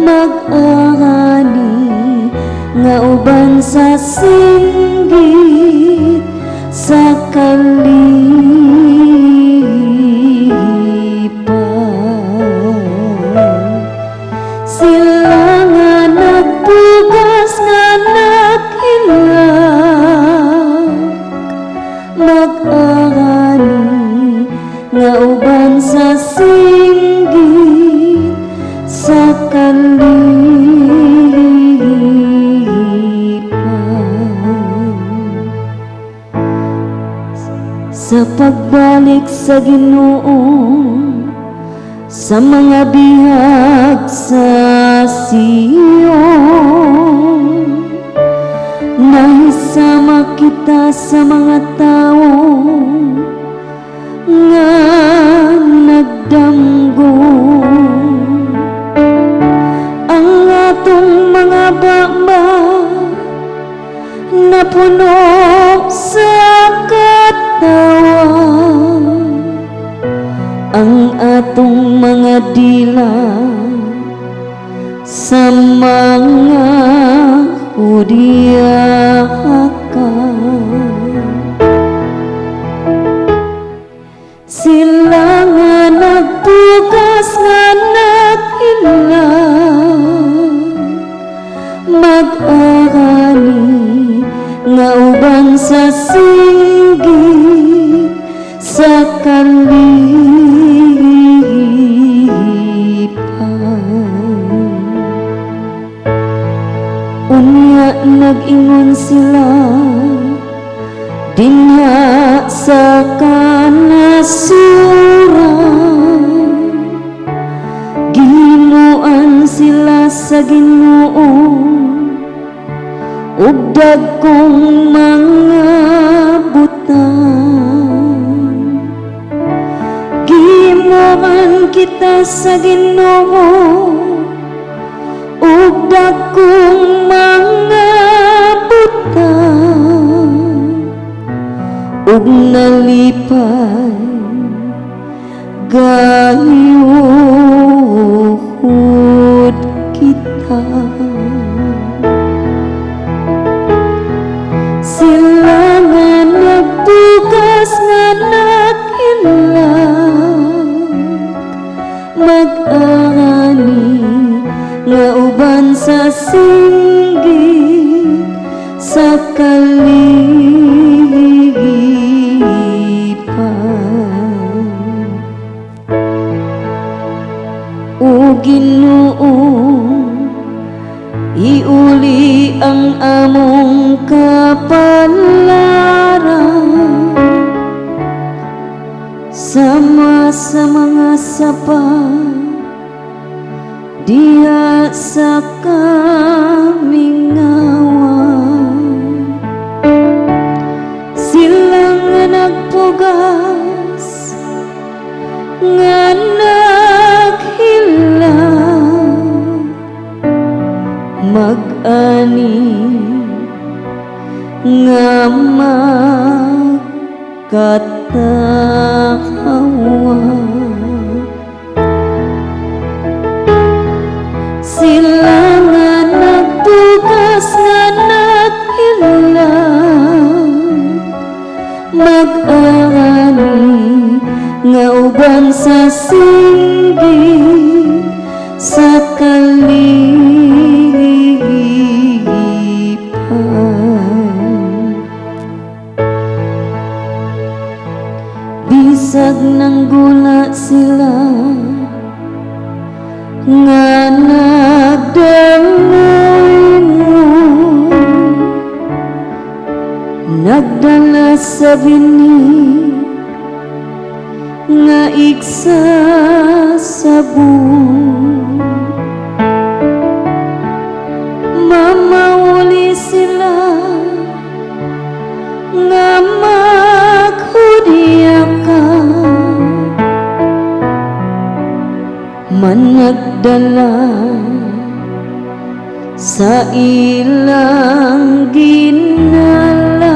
mag-arani nga uban sa singgit sa kalipay. Sila nga nagtugas nga naghinlak, mag-arani nga uban sa singgit sa kalipay. Sa pagbalik sa Ginoo sa mga bihag sa Sion, nahisama kita sa mga tao nga nagdamgo. Ang atong mga baba na puno sa katawa, ang atong mga dila sa mga hudiyaka. Sila nga nagtugas nga naghinlak, mag-arani nga uban sa singgit sa kalipay. Unya nag-ingon sila dinha sa kanasuran, gihimuan sila sa Ginoo ug dagkong mga butang. Gihimuan kita sa Ginoo ug dagkong mga butang, ug nalipay gayuhod kita. Sila nga nagtugas nga naghinlak, mag-arani nga uban sa singgit sa kalipay. O Ginoo, iuli ang among kapalaran sama sa mga sapat diha sa kamingawan. Sila nga nagpugas nga naghilang, mag-ani nga magkatawa. Sila nga nagtugas nga naghilang, mag-arani nga uban sa singgit sa kalipay. Bisag ng gula sila nga nagdangoy, nagdala sa bini nga igsa sa buong. Mamauli sila nga maghudiyaka, managdala sa ilang ginala.